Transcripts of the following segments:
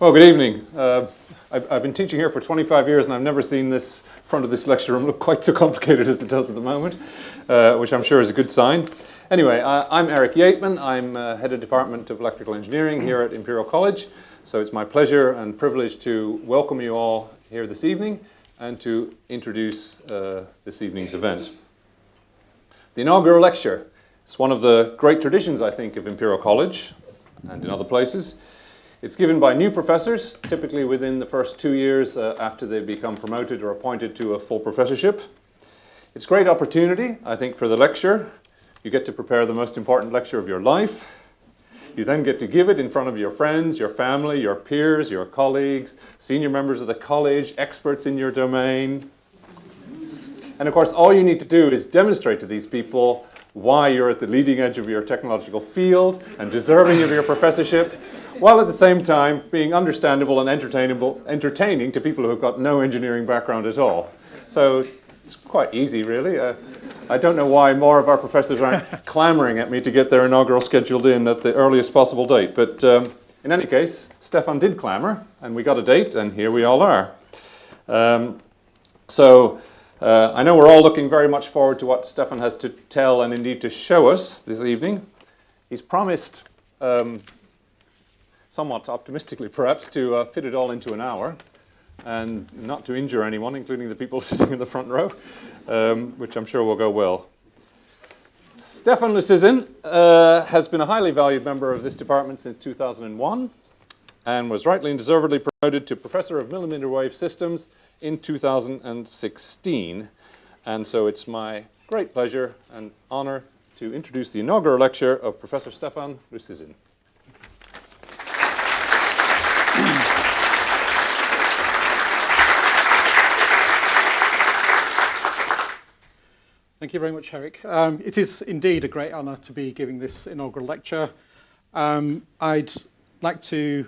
Well, good evening. I've been teaching here for 25 years and I've never seen this front of this lecture room look quite so complicated as it does at the moment, which I'm sure is a good sign. Anyway, I'm Eric Yateman. I'm head of Department of Electrical Engineering here at Imperial College. So it's my pleasure and privilege to welcome you all here this evening and to introduce this evening's event. The inaugural lecture. It's one of the great traditions, I think, of Imperial College and in other places. It's given by new professors, typically within the first 2 years after they've become promoted or appointed to a full professorship. It's a great opportunity, I think, for the lecture. You get to prepare the most important lecture of your life. You then get to give it in front of your friends, your family, your peers, your colleagues, senior members of the college, experts in your domain. And of course, all you need to do is demonstrate to these people why you're at the leading edge of your technological field and deserving of your professorship, while at the same time being understandable and entertaining to people who've got no engineering background at all. So it's quite easy, really. I don't know why more of our professors aren't clamoring at me to get their inaugural scheduled in at the earliest possible date. But in any case, Stepan did clamor, and we got a date, and here we all are. I know we're all looking very much forward to what Stepan has to tell and indeed to show us this evening. He's promised, somewhat optimistically perhaps, to fit it all into an hour and not to injure anyone, including the people sitting in the front row, which I'm sure will go well. Stepan Lucyszyn has been a highly valued member of this department since 2001 and was rightly and deservedly promoted to Professor of Millimeter Wave Systems in 2016. And so it's my great pleasure and honor to introduce the inaugural lecture of Professor Stepan Lucyszyn. Thank you very much, Eric. It is indeed a great honor to be giving this inaugural lecture. I'd like to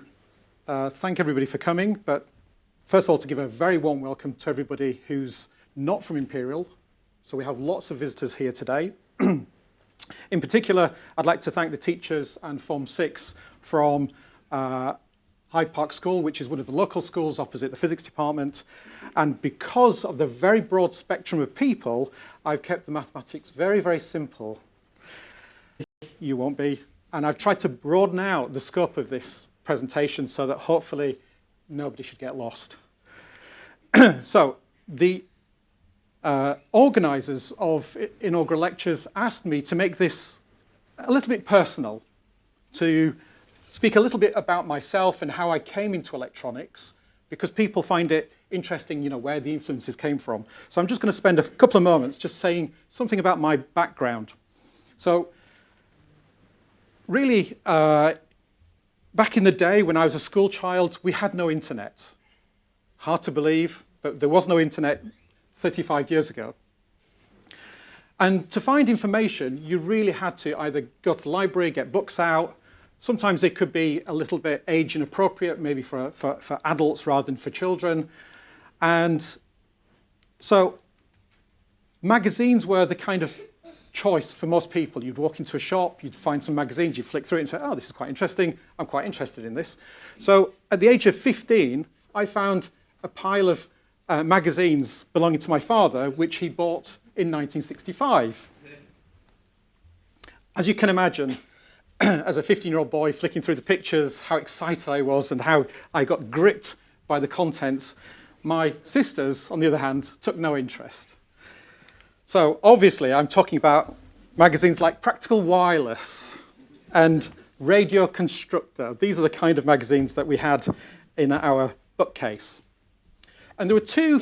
thank everybody for coming, but first of all, to give a very warm welcome to everybody who's not from Imperial. So we have lots of visitors here today. In particular, I'd like to thank the teachers and Form 6 from Hyde Park School, which is one of the local schools opposite the physics department. And because of the very broad spectrum of people, I've kept the mathematics very, very simple. You won't be. And I've tried to broaden out the scope of this presentation so that hopefully nobody should get lost. So the organizers of inaugural lectures asked me to make this a little bit personal, to speak a little bit about myself and how I came into electronics, because people find it interesting, you know, where the influences came from. So I'm just going to spend a couple of moments just saying something about my background. So really, back in the day when I was a school child, we had no internet. Hard to believe, but there was no internet 35 years ago. And to find information, you really had to either go to the library, get books out. Sometimes they could be a little bit age inappropriate, maybe for adults rather than for children. And so magazines were the kind of choice for most people. You'd walk into a shop, you'd find some magazines, you'd flick through it and say, oh, this is quite interesting. I'm quite interested in this. So at the age of 15, I found a pile of magazines belonging to my father, which he bought in 1965. As you can imagine, as a 15-year-old boy flicking through the pictures, how excited I was and how I got gripped by the contents. My sisters, on the other hand, took no interest. So obviously, I'm talking about magazines like Practical Wireless and Radio Constructor. These are the kind of magazines that we had in our bookcase. And there were two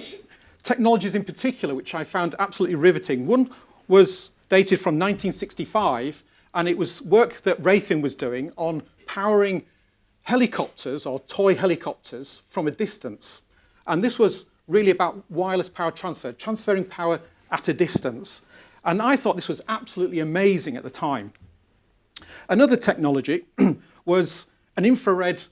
technologies in particular which I found absolutely riveting. One was dated from 1965, and it was work that Raytheon was doing on powering helicopters or toy helicopters from a distance. And this was really about wireless power transfer, transferring power at a distance. And I thought this was absolutely amazing at the time. Another technology was an infrared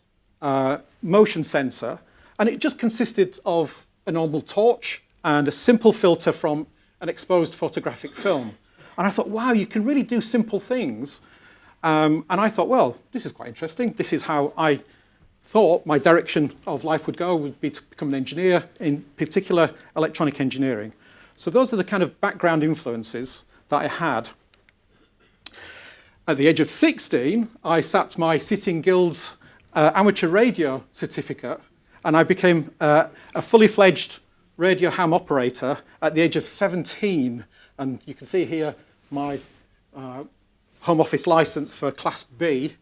motion sensor, and it just consisted of a normal torch and a simple filter from an exposed photographic film. And I thought, wow, you can really do simple things. And I thought, well, this is quite interesting. This is how I thought my direction of life would go would be to become an engineer, in particular electronic engineering. So those are the kind of background influences that I had. At the age of 16, I sat my City and Guilds amateur radio certificate, and I became a fully fledged radio ham operator at the age of 17. And you can see here my home office license for Class B.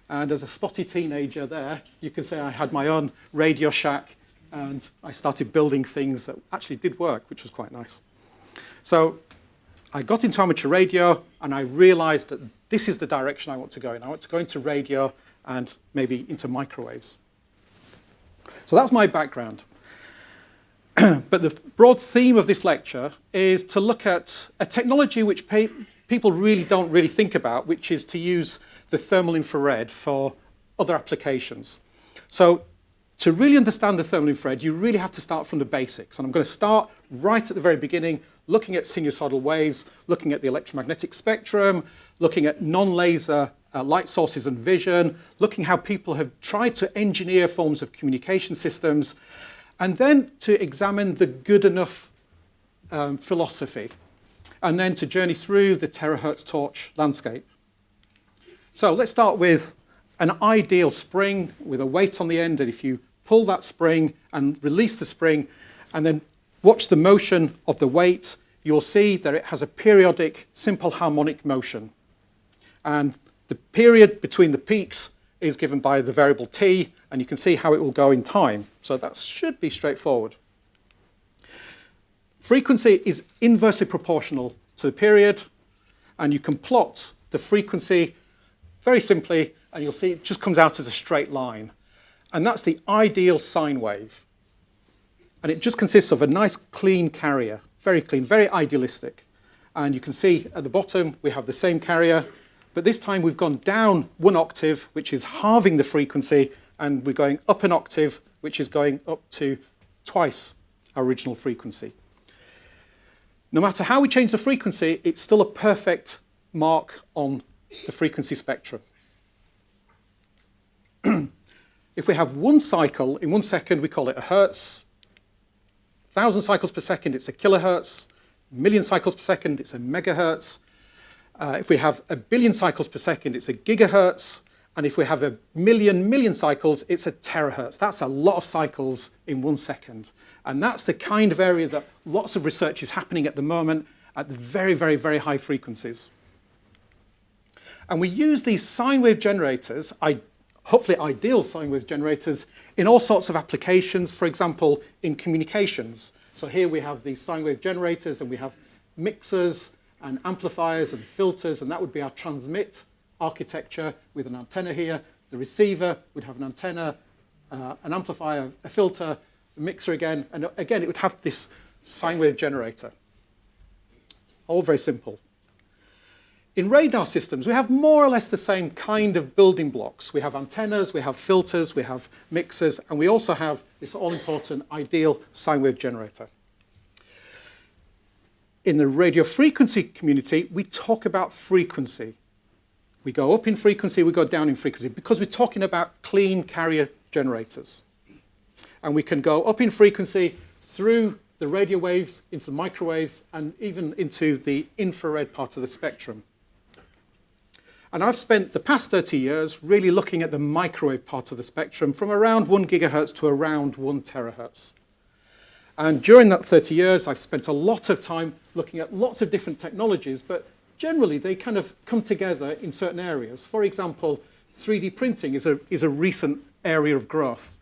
And as a spotty teenager there, you can say I had my own Radio Shack, and I started building things that actually did work, which was quite nice. So I got into amateur radio, and I realized that this is the direction I want to go in. I want to go into radio and maybe into microwaves. So that's my background. But the broad theme of this lecture is to look at a technology which people really don't think about, which is to use the thermal infrared for other applications. So to really understand the thermal infrared, you really have to start from the basics. And I'm going to start right at the very beginning, looking at sinusoidal waves, looking at the electromagnetic spectrum, looking at non-laser light sources and vision, looking how people have tried to engineer forms of communication systems, and then to examine the good enough philosophy, and then to journey through the terahertz torch landscape. So let's start with an ideal spring with a weight on the end, and if you pull that spring and release the spring, and then watch the motion of the weight, you'll see that it has a periodic simple harmonic motion. And the period between the peaks is given by the variable t, and you can see how it will go in time. So that should be straightforward. Frequency is inversely proportional to the period, and you can plot the frequency very simply, and you'll see it just comes out as a straight line. And that's the ideal sine wave. And it just consists of a nice clean carrier, very clean, very idealistic. And you can see at the bottom we have the same carrier, but this time we've gone down one octave, which is halving the frequency, and we're going up an octave, which is going up to twice our original frequency. No matter how we change the frequency, it's still a perfect mark on the frequency spectrum. If we have one cycle in 1 second, we call it a hertz. 1,000 cycles per second, it's a kilohertz. 1,000,000 cycles per second, it's a megahertz. If we have 1,000,000,000 cycles per second, it's a gigahertz. And if we have 1,000,000,000,000 cycles, it's a terahertz. That's a lot of cycles in 1 second. And that's the kind of area that lots of research is happening at the moment at the very, very, very high frequencies. And we use these sine wave generators, hopefully ideal sine wave generators, in all sorts of applications, for example, in communications. So here we have these sine wave generators, and we have mixers and amplifiers and filters, and that would be our transmit architecture with an antenna here. The receiver would have an antenna, an amplifier, a filter, a mixer again, and again it would have this sine wave generator. All very simple. In radar systems, we have more or less the same kind of building blocks. We have antennas, we have filters, we have mixers, and we also have this all-important ideal sine wave generator. In the radio frequency community, we talk about frequency. We go up in frequency, we go down in frequency, because we're talking about clean carrier generators. And we can go up in frequency through the radio waves into the microwaves and even into the infrared part of the spectrum. And I've spent the past 30 years really looking at the microwave part of the spectrum from around 1 gigahertz to around 1 terahertz. And during that 30 years, I've spent a lot of time looking at lots of different technologies, but generally they kind of come together in certain areas. For example, 3D printing is a recent area of growth.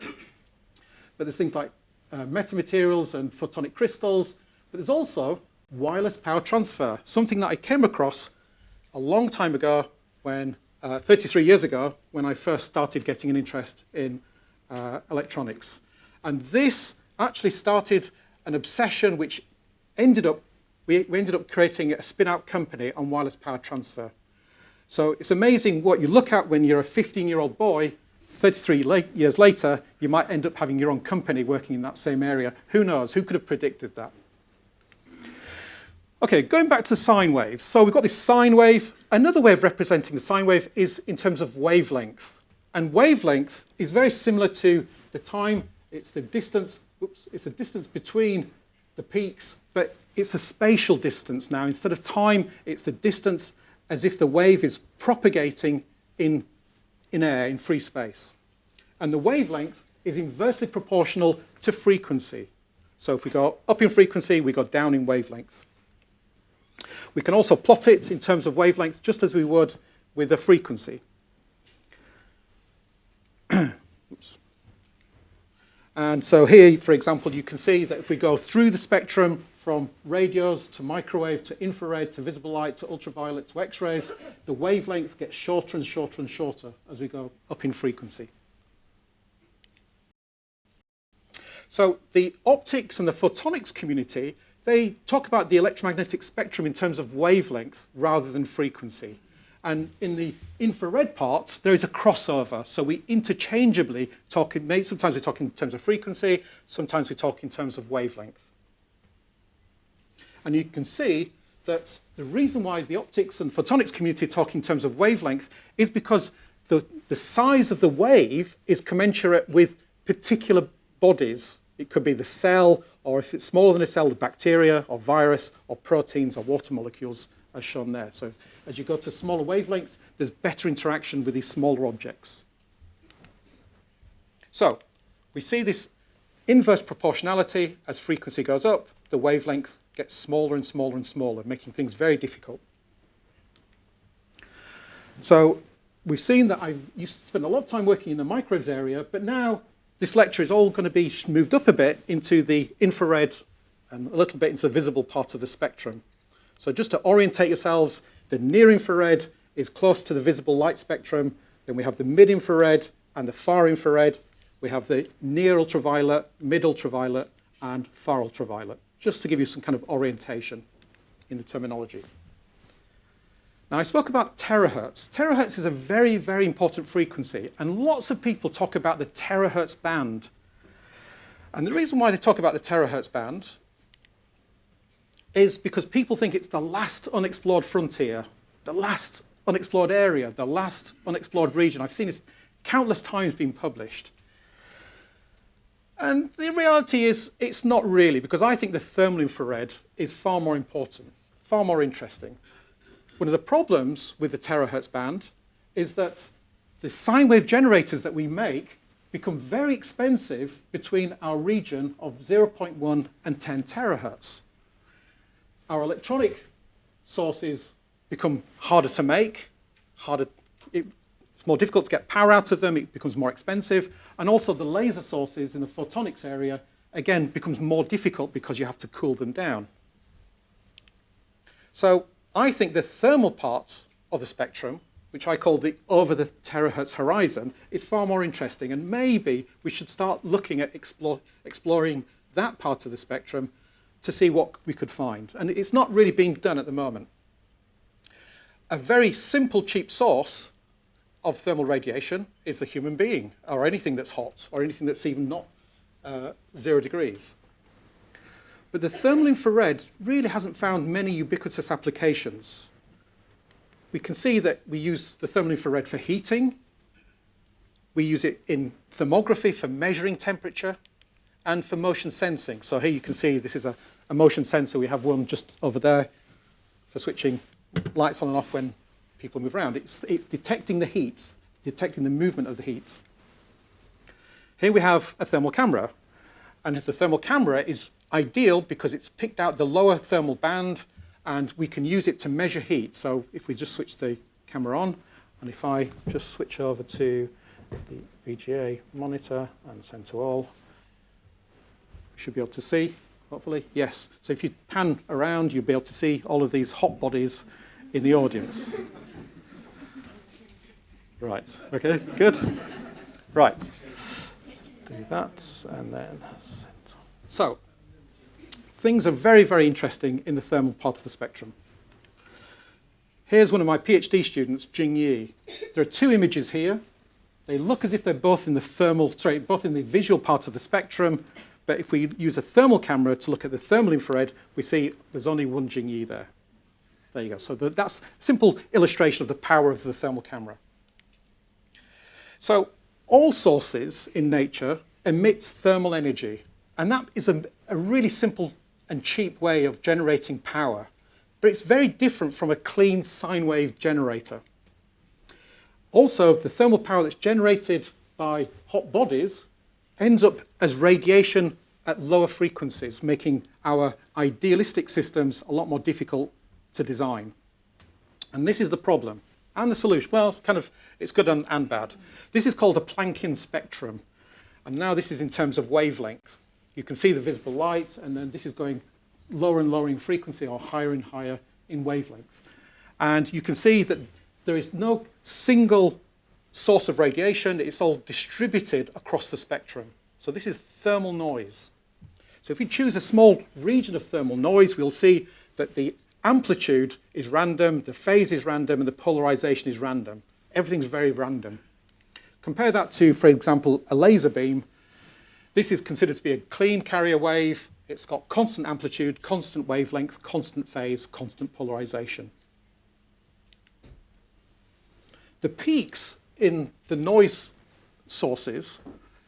But there's things like metamaterials and photonic crystals, but there's also wireless power transfer, something that I came across a long time ago, 33 years ago, when I first started getting an interest in electronics. And this actually started an obsession which we ended up creating a spin-out company on wireless power transfer. So it's amazing what you look at when you're a 15-year-old boy. 33 years later, you might end up having your own company working in that same area. Who knows? Who could have predicted that? Okay, going back to the sine waves. So we've got this sine wave. Another way of representing the sine wave is in terms of wavelength. And wavelength is very similar to the time. It's the distance, it's the distance between the peaks, but it's the spatial distance now. Instead of time, it's the distance as if the wave is propagating in air, in free space. And the wavelength is inversely proportional to frequency. So if we go up in frequency, we go down in wavelength. We can also plot it in terms of wavelength, just as we would with the frequency. Oops. And so here, for example, you can see that if we go through the spectrum from radios to microwave to infrared to visible light to ultraviolet to X-rays, the wavelength gets shorter and shorter and shorter as we go up in frequency. So the optics and the photonics community, they talk about the electromagnetic spectrum in terms of wavelength rather than frequency. And in the infrared part, there is a crossover. So we interchangeably talk, sometimes we talk in terms of frequency, sometimes we talk in terms of wavelength. And you can see that the reason why the optics and photonics community talk in terms of wavelength is because the size of the wave is commensurate with particular bodies. It could be the cell, or if it's smaller than a cell, the bacteria or virus or proteins or water molecules as shown there. So as you go to smaller wavelengths, there's better interaction with these smaller objects. So we see this inverse proportionality. As frequency goes up, the wavelength gets smaller and smaller and smaller, making things very difficult. So we've seen that I used to spend a lot of time working in the microwaves area, but now this lecture is all going to be moved up a bit into the infrared and a little bit into the visible part of the spectrum. So just to orientate yourselves, the near infrared is close to the visible light spectrum. Then we have the mid infrared and the far infrared. We have the near ultraviolet, mid ultraviolet, and far ultraviolet, just to give you some kind of orientation in the terminology. Now, I spoke about terahertz. Terahertz is a very, very important frequency, and lots of people talk about the terahertz band. And the reason why they talk about the terahertz band is because people think it's the last unexplored frontier, the last unexplored area, the last unexplored region. I've seen this countless times being published. And the reality is, it's not really, because I think the thermal infrared is far more important, far more interesting. One of the problems with the terahertz band is that the sine wave generators that we make become very expensive between our region of 0.1 and 10 terahertz. Our electronic sources become harder to make, it's more difficult to get power out of them, it becomes more expensive, and also the laser sources in the photonics area, again, becomes more difficult because you have to cool them down. So I think the thermal part of the spectrum, which I call the over the terahertz horizon, is far more interesting, and maybe we should start looking at exploring that part of the spectrum to see what we could find. And it's not really being done at the moment. A very simple, cheap source of thermal radiation is the human being, or anything that's hot, or anything that's even not 0 degrees. But the thermal infrared really hasn't found many ubiquitous applications. We can see that we use the thermal infrared for heating. We use it in thermography for measuring temperature and for motion sensing. So here you can see this is a motion sensor. We have one just over there for switching lights on and off when people move around. It's detecting the heat, detecting the movement of the heat. Here we have a thermal camera. And the thermal camera is ideal because it's picked out the lower thermal band, and we can use it to measure heat. So if we just switch the camera on, and if I just switch over to the VGA monitor and send to all, we should be able to see, hopefully. Yes. So if you pan around, you'll be able to see all of these hot bodies in the audience. Right. Okay, good. Right. Do that, and then send. So things are very, very interesting in the thermal part of the spectrum. Here's one of my PhD students, Jing Yi. There are two images here. They look as if they're both in the both in the visual part of the spectrum, but if we use a thermal camera to look at the thermal infrared, we see there's only one Jing Yi there. There you go. So that's a simple illustration of the power of the thermal camera. So all sources in nature emit thermal energy, and that is a really simple and cheap way of generating power. But it's very different from a clean sine wave generator. Also, the thermal power that's generated by hot bodies ends up as radiation at lower frequencies, making our idealistic systems a lot more difficult to design. And this is the problem. And the solution, well, it's good and bad. This is called a Planckian spectrum. And now this is in terms of wavelength. You can see the visible light, and then this is going lower and lower in frequency or higher and higher in wavelength. And you can see that there is no single source of radiation. It's all distributed across the spectrum. So this is thermal noise. So if we choose a small region of thermal noise, we'll see that the amplitude is random, the phase is random, and the polarization is random. Everything's very random. Compare that to, for example, a laser beam. This is considered to be a clean carrier wave. It's got constant amplitude, constant wavelength, constant phase, constant polarization. The peaks in the noise sources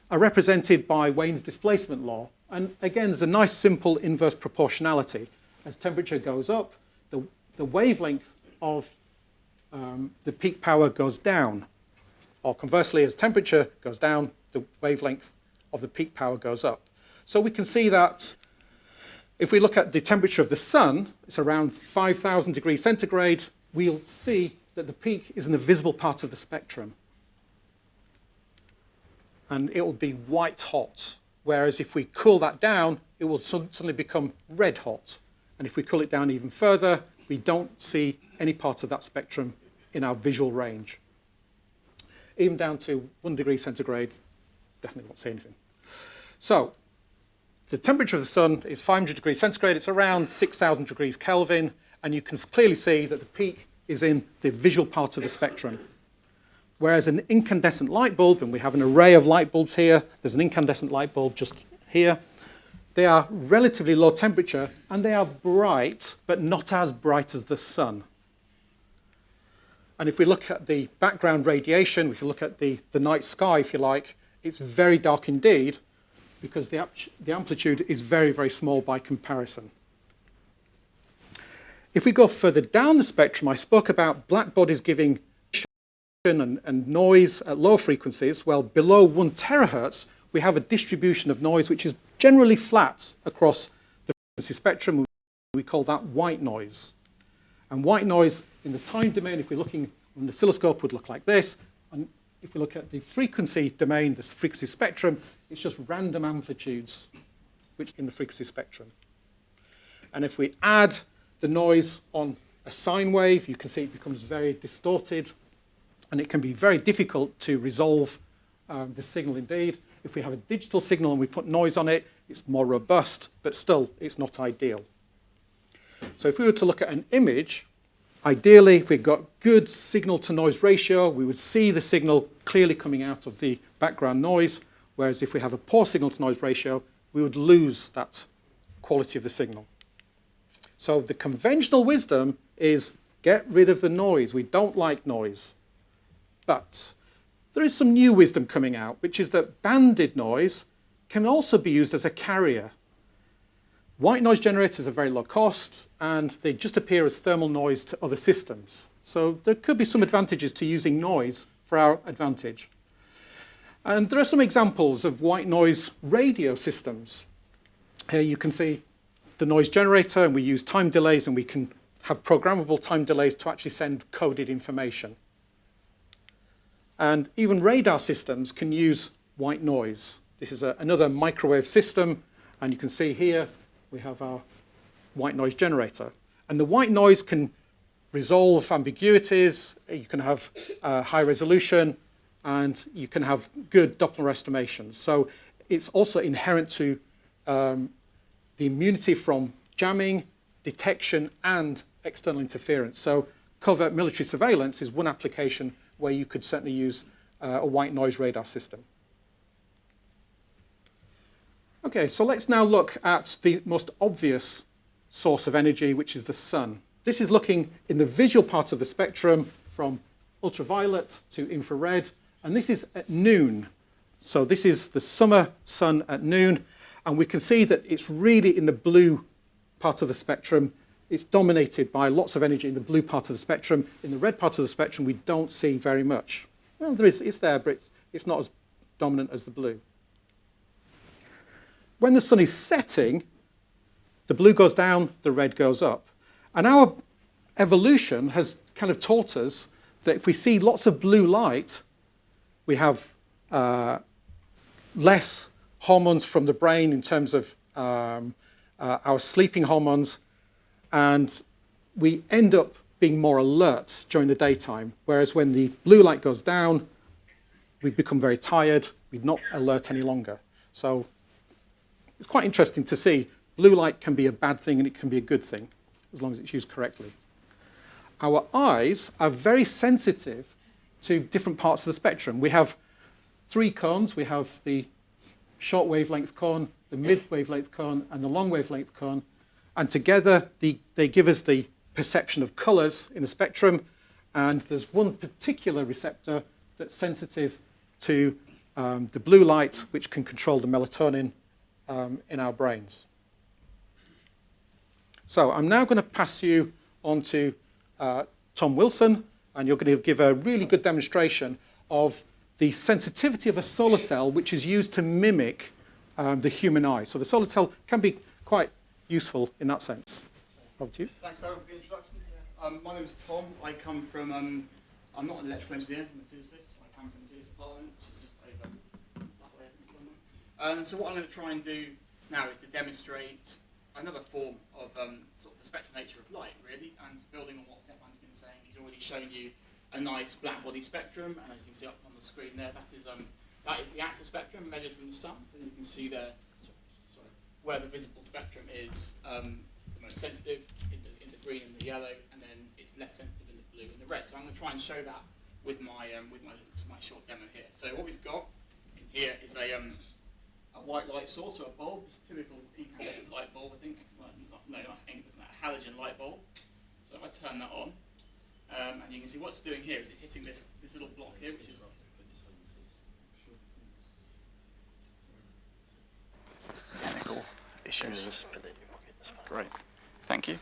are represented by Wien's displacement law. And again, there's a nice simple inverse proportionality. As temperature goes up, the wavelength of the peak power goes down. Or conversely, as temperature goes down, the wavelength of the peak power goes up. So we can see that if we look at the temperature of the sun, it's around 5,000 degrees centigrade, we'll see that the peak is in the visible part of the spectrum. And it will be white hot. Whereas if we cool that down, it will suddenly become red hot. And if we cool it down even further, we don't see any part of that spectrum in our visual range. Even down to 1 degree centigrade, definitely won't see anything. So the temperature of the sun is 500 degrees centigrade. It's around 6,000 degrees Kelvin. And you can clearly see that the peak is in the visual part of the spectrum. Whereas an incandescent light bulb, and we have an array of light bulbs here, there's an incandescent light bulb just here, they are relatively low temperature and they are bright, but not as bright as the sun. And if we look at the background radiation, if you look at the night sky, if you like, it's very dark indeed because the amplitude is very, very small by comparison. If we go further down the spectrum, I spoke about black bodies giving and noise at low frequencies. Well, below 1 terahertz, we have a distribution of noise which is generally flat across the frequency spectrum. We call that white noise. And white noise in the time domain, if we're looking on the oscilloscope, would look like this. And if we look at the frequency domain, the frequency spectrum, it's just random amplitudes which in the frequency spectrum. And if we add the noise on a sine wave, you can see it becomes very distorted. And it can be very difficult to resolve the signal indeed. If we have a digital signal and we put noise on it, it's more robust, but still, it's not ideal. So if we were to look at an image, ideally, if we've got good signal-to-noise ratio, we would see the signal clearly coming out of the background noise, whereas if we have a poor signal-to-noise ratio, we would lose that quality of the signal. So the conventional wisdom is get rid of the noise. We don't like noise. But there is some new wisdom coming out, which is that banded noise can also be used as a carrier. White noise generators are very low cost, and they just appear as thermal noise to other systems. So there could be some advantages to using noise for our advantage. And there are some examples of white noise radio systems. Here you can see the noise generator, and we use time delays, and we can have programmable time delays to actually send coded information. And even radar systems can use white noise. This is another microwave system, and you can see here we have our white noise generator. And the white noise can resolve ambiguities, you can have high resolution, and you can have good Doppler estimations. So it's also inherent to the immunity from jamming, detection, and external interference. So covert military surveillance is one application where you could certainly use a white noise radar system. Okay, so let's now look at the most obvious source of energy, which is the sun. This is looking in the visual part of the spectrum from ultraviolet to infrared, And this is at noon. So this is the summer sun at noon. And we can see that it's really in the blue part of the spectrum. It's dominated by lots of energy in the blue part of the spectrum. In the red part of the spectrum, we don't see very much. Well, it's there, but it's not as dominant as the blue. When the sun is setting, the blue goes down, the red goes up. And our evolution has kind of taught us that if we see lots of blue light, we have less hormones from the brain in terms of our sleeping hormones, and we end up being more alert during the daytime, whereas when the blue light goes down, we become very tired, we're not alert any longer. So it's quite interesting to see blue light can be a bad thing and it can be a good thing, as long as it's used correctly. Our eyes are very sensitive to different parts of the spectrum. We have 3 cones. We have the short wavelength cone, the mid wavelength cone, and the long wavelength cone. And together, they give us the perception of colours in the spectrum. And there's one particular receptor that's sensitive to the blue light, which can control the melatonin in our brains. So I'm now going to pass you on to Tom Wilson, and you're going to give a really good demonstration of the sensitivity of a solar cell, which is used to mimic the human eye. So the solar cell can be quite useful in that sense. Over to you. Thanks, Darren, for the introduction. My name is Tom. I come from, I'm not an electrical engineer, I'm a physicist. I come from the physics department, which is just over that way, I think, somewhere. So what I'm going to try and do now is to demonstrate another form of sort of the spectral nature of light, really, and building on what Stepan's been saying, he's already shown you a nice black body spectrum, and as you can see up on the screen there, that is the actual spectrum measured from the sun. And you can see there, where the visible spectrum is the most sensitive in the green and the yellow, and then it's less sensitive in the blue and the red. So I'm going to try and show that with my short demo here. So what we've got in here is a white light source, so a bulb. It's a typical incandescent light bulb, I think. Well, not a halogen light bulb. So if I turn that on, and you can see what it's doing here is it's hitting this little block here, which is technical issues. Great, thank you.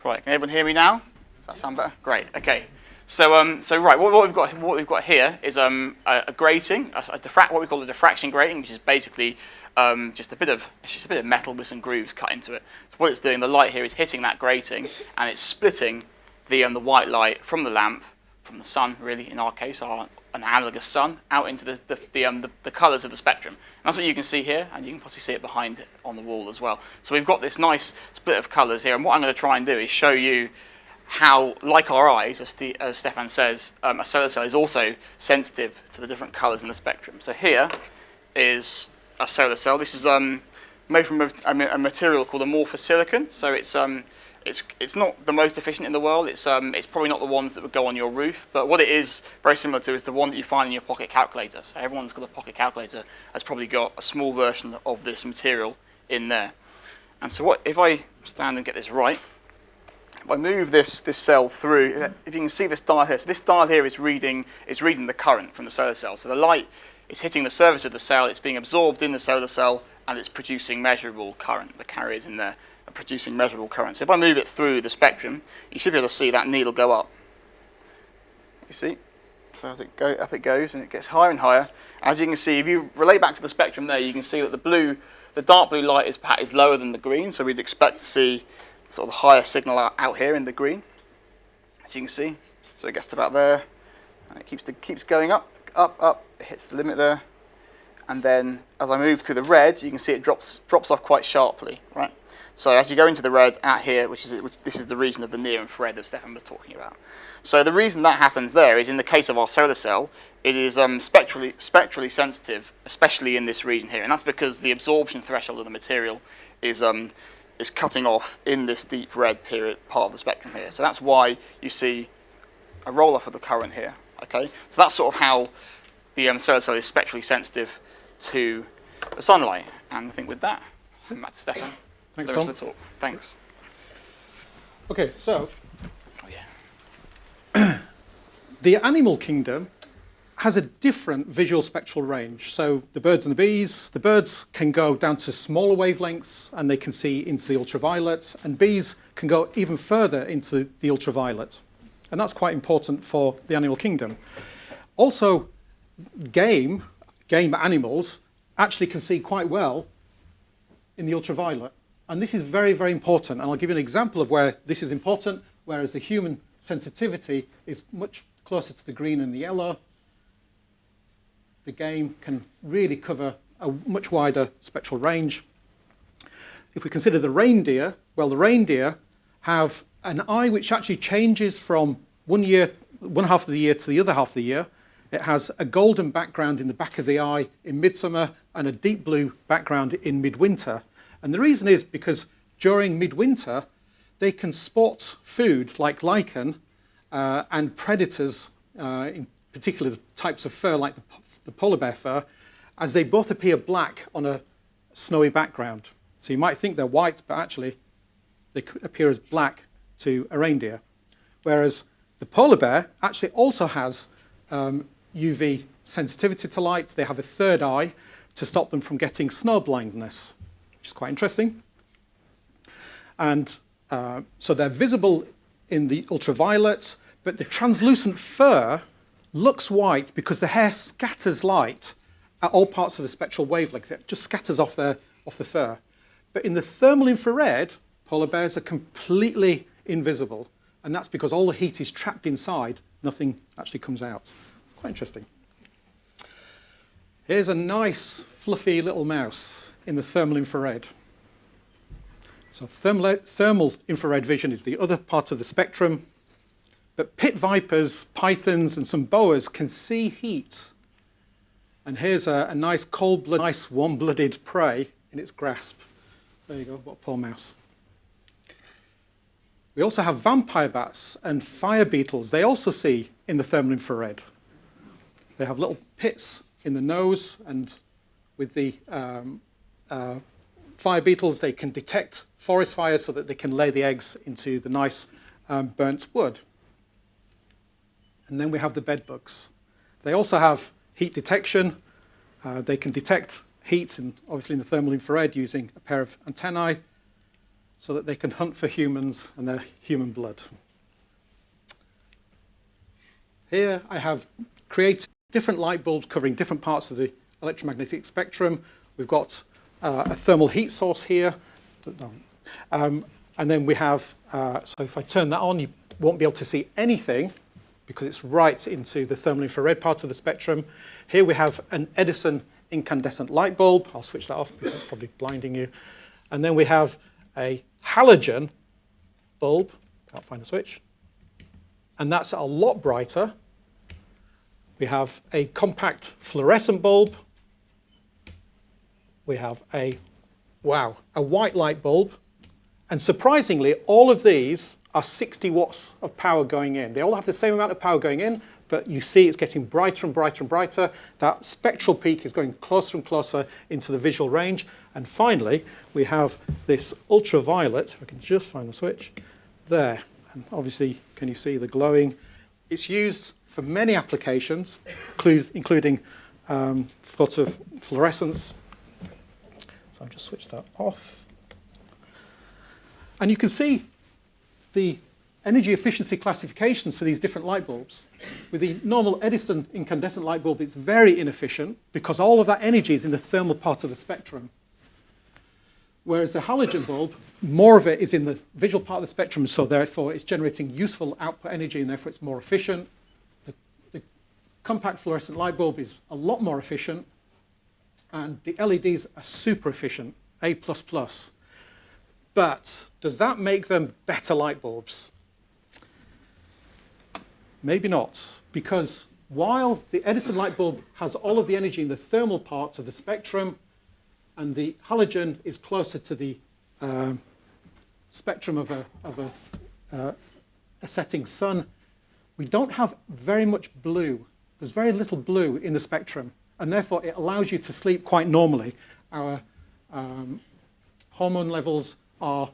Right, can everyone hear me now? Does that sound better? Great. Okay. So right, what we've got here is a grating, what we call a diffraction grating, which is basically just a bit of metal with some grooves cut into it. So what it's doing, the light here is hitting that grating, and it's splitting the white light from the lamp, from the sun, really, in our case, an analogous sun, out into the colours of the spectrum. And that's what you can see here, and you can possibly see it behind it on the wall as well. So we've got this nice split of colours here, and what I'm going to try and do is show you how, like our eyes, as Stepan says, a solar cell is also sensitive to the different colours in the spectrum. So here is a solar cell. This is made from a material called amorphous silicon. So it's not the most efficient in the world. It's probably not the ones that would go on your roof, but what it is very similar to is the one that you find in your pocket calculator. So everyone's got a pocket calculator has probably got a small version of this material in there. And so if I stand and get this right, if I move this cell through, if you can see this dial here, so this dial here is reading the current from the solar cell. So the light is hitting the surface of the cell, it's being absorbed in the solar cell, and it's producing measurable current. The carriers in there are producing measurable current. So if I move it through the spectrum, you should be able to see that needle go up. You see? So as up it goes, and it gets higher and higher. As you can see, if you relate back to the spectrum there, you can see that the dark blue light is lower than the green, so we'd expect to see sort of the higher signal out here in the green, as you can see. So it gets to about there, and it keeps going up, it hits the limit there, and then as I move through the red, you can see it drops off quite sharply, right? So as you go into the red out here, this is the region of the near infrared that Stepan was talking about. So the reason that happens there is in the case of our solar cell, it is spectrally sensitive, especially in this region here, and that's because the absorption threshold of the material is cutting off in this deep red part of the spectrum here. So that's why you see a roll-off of the current here. Okay, so that's sort of how the solar cell is spectrally sensitive to the sunlight. And I think with that, I'm back to Stepan. Thanks, Tom. Tom. Thanks. Okay, so Oh yeah. the animal kingdom has a different visual spectral range. So the birds and the bees, the birds can go down to smaller wavelengths and they can see into the ultraviolet, and bees can go even further into the ultraviolet. And that's quite important for the animal kingdom. Also, game animals actually can see quite well in the ultraviolet. And this is very, very important. And I'll give you an example of where this is important, whereas the human sensitivity is much closer to the green and the yellow. The game can really cover a much wider spectral range. If we consider the reindeer, well, the reindeer have an eye which actually changes from one half of the year to the other half of the year. It has a golden background in the back of the eye in midsummer and a deep blue background in midwinter. And the reason is because during midwinter, they can spot food like lichen and predators, in particular the types of fur like the polar bear fur, as they both appear black on a snowy background. So you might think they're white, but actually they appear as black to a reindeer. Whereas the polar bear actually also has UV sensitivity to light. They have a third eye to stop them from getting snow blindness, which is quite interesting. And so they're visible in the ultraviolet, but the translucent fur looks white because the hair scatters light at all parts of the spectral wavelength. It just scatters off the fur. But in the thermal infrared, polar bears are completely invisible. And that's because all the heat is trapped inside. Nothing actually comes out. Quite interesting. Here's a nice, fluffy little mouse in the thermal infrared. So thermal infrared vision is the other part of the spectrum. But pit vipers, pythons, and some boas can see heat. And here's a nice cold-blooded, nice warm-blooded prey in its grasp. There you go, what a poor mouse. We also have vampire bats and fire beetles. They also see in the thermal infrared. They have little pits in the nose, and with the fire beetles, they can detect forest fires so that they can lay the eggs into the nice burnt wood. And then we have the bedbugs. They also have heat detection. They can detect heat, obviously in the thermal infrared, using a pair of antennae, so that they can hunt for humans and their human blood. Here I have created different light bulbs covering different parts of the electromagnetic spectrum. We've got a thermal heat source here. And then we have, so if I turn that on, you won't be able to see anything because it's right into the thermal infrared part of the spectrum. Here we have an Edison incandescent light bulb. I'll switch that off because it's probably blinding you. And then we have a halogen bulb, can't find the switch, and that's a lot brighter. We have a compact fluorescent bulb. We have a white light bulb, and surprisingly, all of these are 60 watts of power going in. They all have the same amount of power going in, but you see it's getting brighter and brighter and brighter. That spectral peak is going closer and closer into the visual range. And finally, we have this ultraviolet, if I can just find the switch, there. And obviously, can you see the glowing? It's used for many applications, including photofluorescence. So I'll just switch that off. And you can see the energy efficiency classifications for these different light bulbs. With the normal Edison incandescent light bulb, it's very inefficient because all of that energy is in the thermal part of the spectrum. Whereas the halogen bulb, more of it is in the visual part of the spectrum, so therefore it's generating useful output energy and therefore it's more efficient. The compact fluorescent light bulb is a lot more efficient, and the LEDs are super efficient, A++. But does that make them better light bulbs? Maybe not, because while the Edison light bulb has all of the energy in the thermal parts of the spectrum, and the halogen is closer to the spectrum of a setting sun, we don't have very much blue. There's very little blue in the spectrum, and therefore it allows you to sleep quite normally. Our hormone levels are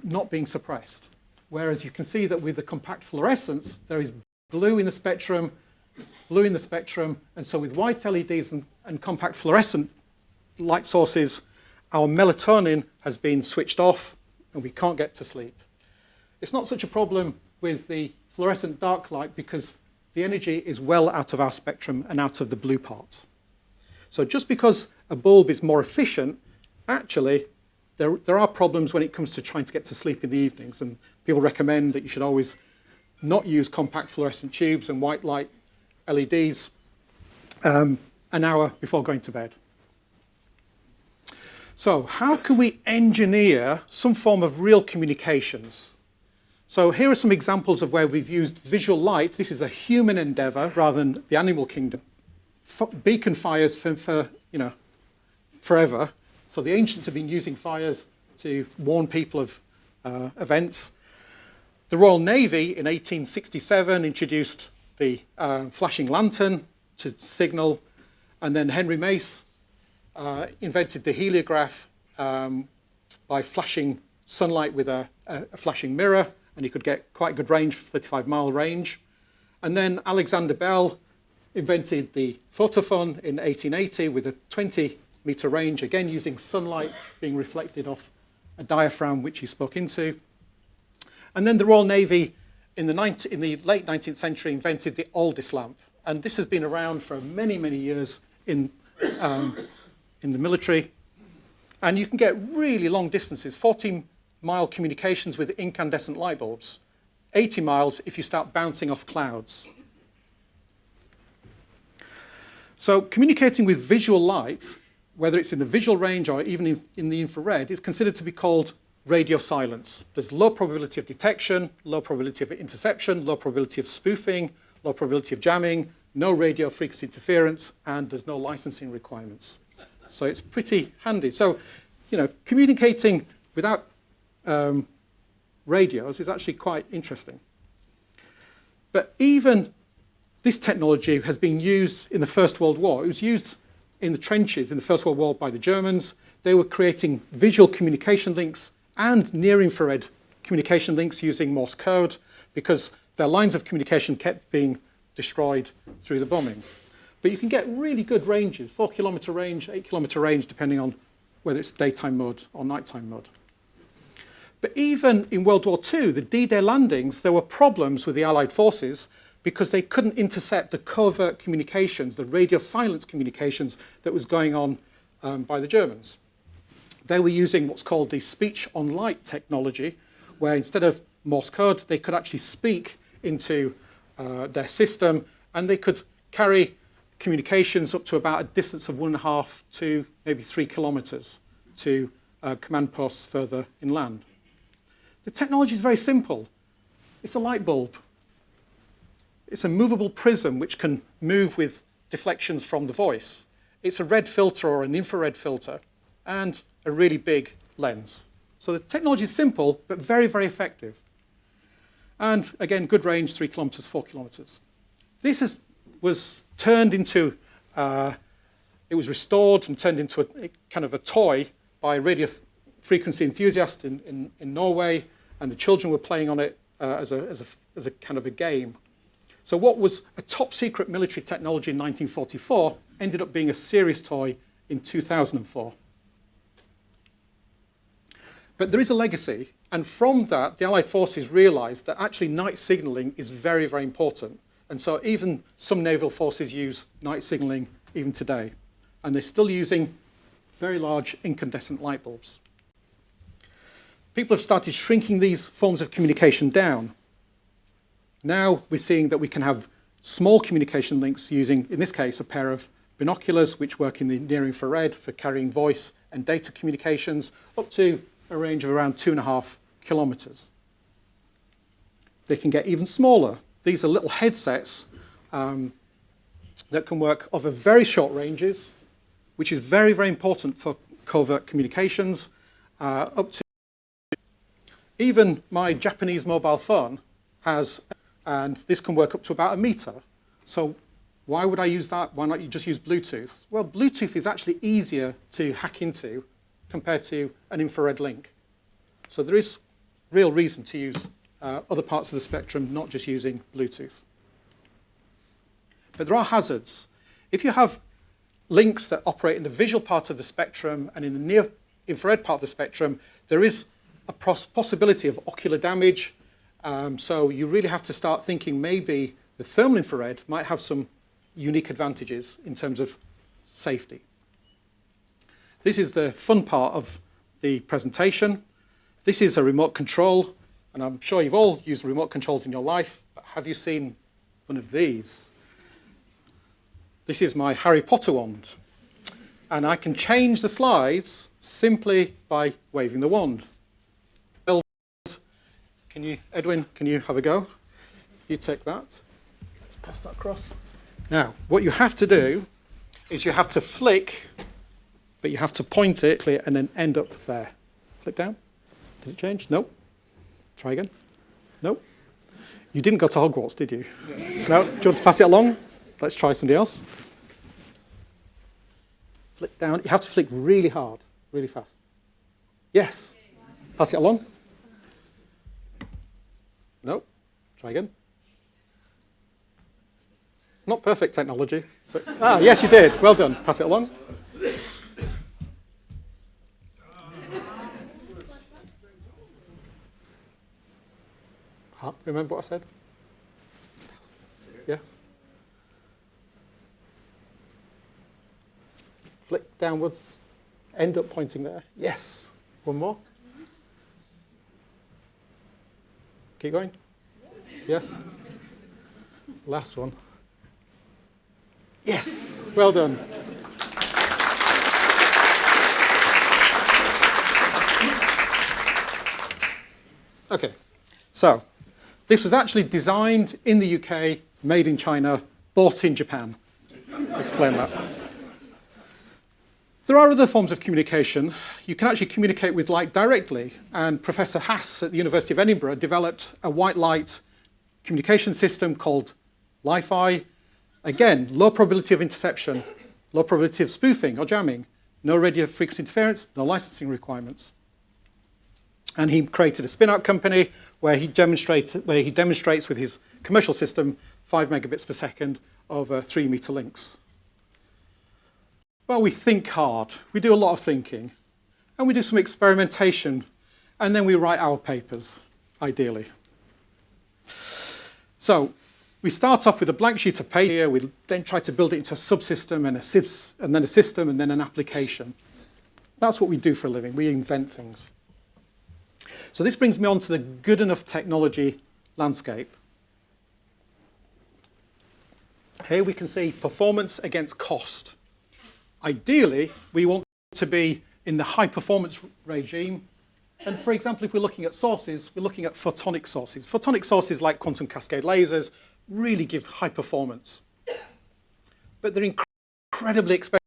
not being suppressed. Whereas you can see that with the compact fluorescence, there is blue in the spectrum, blue in the spectrum. And so with white LEDs and compact fluorescent light sources, our melatonin has been switched off and we can't get to sleep. It's not such a problem with the fluorescent dark light because the energy is well out of our spectrum and out of the blue part. So just because a bulb is more efficient, actually, there are problems when it comes to trying to get to sleep in the evenings. And people recommend that you should always not use compact fluorescent tubes and white light LEDs an hour before going to bed. So how can we engineer some form of real communications? So here are some examples of where we've used visual light. This is a human endeavor rather than the animal kingdom. Beacon fires for forever. So the ancients have been using fires to warn people of events. The Royal Navy in 1867 introduced the flashing lantern to signal, and then Henry Mace invented the heliograph by flashing sunlight with a flashing mirror, and you could get quite good range, 35-mile range. And then Alexander Bell invented the photophone in 1880 with a 20-meter range, again using sunlight being reflected off a diaphragm which he spoke into. And then the Royal Navy in the late 19th century invented the Aldis lamp. And this has been around for many, many years in the military. And you can get really long distances, 14-mile communications with incandescent light bulbs, 80 miles if you start bouncing off clouds. So communicating with visual light, whether it's in the visual range or even in the infrared, is considered to be called radio silence. There's low probability of detection, low probability of interception, low probability of spoofing, low probability of jamming, no radio frequency interference, and there's no licensing requirements. So it's pretty handy. So, communicating without radios is actually quite interesting. But even this technology has been used in the First World War. It was used in the trenches in the First World War by the Germans. They were creating visual communication links and near-infrared communication links using Morse code because their lines of communication kept being destroyed through the bombing. But you can get really good ranges, 4-kilometer range, 8-kilometer range, depending on whether it's daytime mode or nighttime mode. But even in World War II, the D-Day landings, there were problems with the Allied forces because they couldn't intercept the covert communications, the radio silence communications that was going on by the Germans. They were using what's called the speech-on-light technology, where instead of Morse code, they could actually speak into their system, and they could carry communications up to about a distance of 1.5 to maybe 3 kilometers to command posts further inland. The technology is very simple. It's a light bulb. It's a movable prism which can move with deflections from the voice. It's a red filter or an infrared filter and a really big lens. So the technology is simple, but very, very effective. And again, good range, 3 kilometers, 4 kilometers. This was turned into, it was restored and turned into a kind of a toy by radio frequency enthusiasts in Norway, and the children were playing on it as a kind of a game. So what was a top secret military technology in 1944 ended up being a serious toy in 2004. But there is a legacy, and from that, the Allied forces realized that actually night signaling is very, very important. And so even some naval forces use night signaling even today. And they're still using very large incandescent light bulbs. People have started shrinking these forms of communication down. Now we're seeing that we can have small communication links using, in this case, a pair of binoculars which work in the near-infrared for carrying voice and data communications up to a range of around 2.5 kilometers. They can get even smaller. These are little headsets that can work over very short ranges, which is very, very important for covert communications, up to even my Japanese mobile phone has, and this can work up to about 1 meter. So why would I use that? Why not you just use Bluetooth? Well, Bluetooth is actually easier to hack into compared to an infrared link. So there is real reason to use other parts of the spectrum, not just using Bluetooth. But there are hazards. If you have links that operate in the visual part of the spectrum and in the near infrared part of the spectrum, there is a possibility of ocular damage. So you really have to start thinking maybe the thermal infrared might have some unique advantages in terms of safety. This is the fun part of the presentation. This is a remote control, and I'm sure you've all used remote controls in your life, but have you seen one of these? This is my Harry Potter wand, and I can change the slides simply by waving the wand. Can you, Edwin, can you have a go? You take that. Let's pass that across. Now, what you have to do is you have to flick, but you have to point it and then end up there. Flick down. Did it change? No. Try again. No. You didn't go to Hogwarts, did you? Yeah. No. Do you want to pass it along? Let's try somebody else. Flick down. You have to flick really hard, really fast. Yes. Pass it along. No. Try again. It's not perfect technology, but yes, you did. Well done. Pass it along. Remember what I said? Yes. Flick downwards. End up pointing there. Yes. One more. Keep going. Yes. Last one. Yes. Well done. Okay. So, this was actually designed in the UK, made in China, bought in Japan. Explain that. There are other forms of communication. You can actually communicate with light directly, and Professor Haas at the University of Edinburgh developed a white light communication system called Li-Fi. Again, low probability of interception, low probability of spoofing or jamming, no radio frequency interference, no licensing requirements. And he created a spin-out company where he demonstrates with his commercial system 5 megabits per second over 3-meter links. Well, we think hard. We do a lot of thinking. And we do some experimentation. And then we write our papers, ideally. So we start off with a blank sheet of paper. We then try to build it into a subsystem and then a system and then an application. That's what we do for a living. We invent things. So this brings me on to the good enough technology landscape. Here we can see performance against cost. Ideally, we want to be in the high performance regime. And for example, if we're looking at sources, we're looking at photonic sources. Photonic sources like quantum cascade lasers really give high performance. But they're incredibly expensive.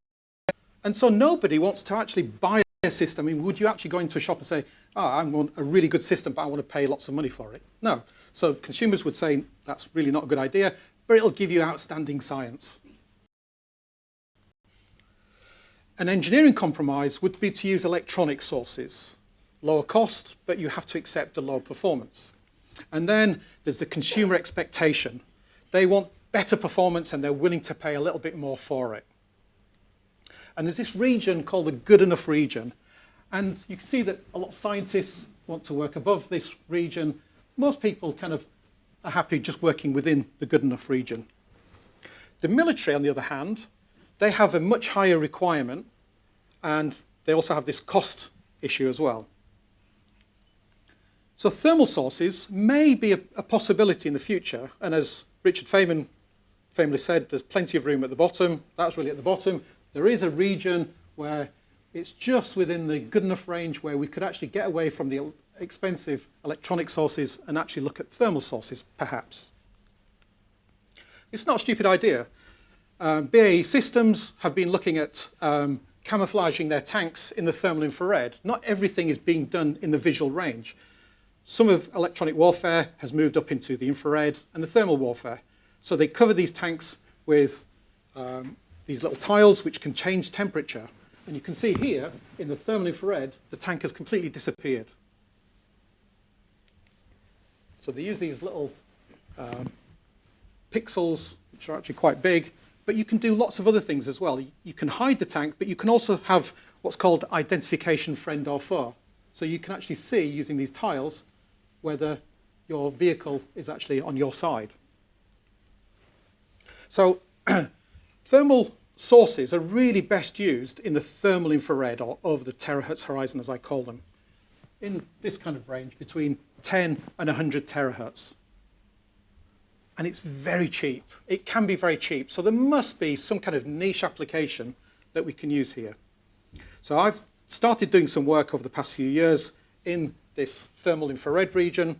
And so nobody wants to actually buy a system. I mean, would you actually go into a shop and say, I want a really good system, but I want to pay lots of money for it? No. So consumers would say, that's really not a good idea, but it'll give you outstanding science. An engineering compromise would be to use electronic sources. Lower cost, but you have to accept the low performance. And then there's the consumer expectation. They want better performance and they're willing to pay a little bit more for it. And there's this region called the good enough region. And you can see that a lot of scientists want to work above this region. Most people kind of are happy just working within the good enough region. The military, on the other hand, they have a much higher requirement, and they also have this cost issue as well. So thermal sources may be a possibility in the future, and as Richard Feynman famously said, there's plenty of room at the bottom. That's really at the bottom. There is a region where it's just within the good enough range where we could actually get away from the expensive electronic sources and actually look at thermal sources, perhaps. It's not a stupid idea. BAE Systems have been looking at camouflaging their tanks in the thermal infrared. Not everything is being done in the visual range. Some of electronic warfare has moved up into the infrared and the thermal warfare. So they cover these tanks with these little tiles which can change temperature. And you can see here, in the thermal infrared, the tank has completely disappeared. So they use these little pixels which are actually quite big, but you can do lots of other things as well. You can hide the tank, but you can also have what's called identification friend or foe. So you can actually see, using these tiles, whether your vehicle is actually on your side. So thermal sources are really best used in the thermal infrared, or over the terahertz horizon, as I call them, in this kind of range between 10 and 100 terahertz. And it's very cheap. It can be very cheap. So there must be some kind of niche application that we can use here. So I've started doing some work over the past few years in this thermal infrared region,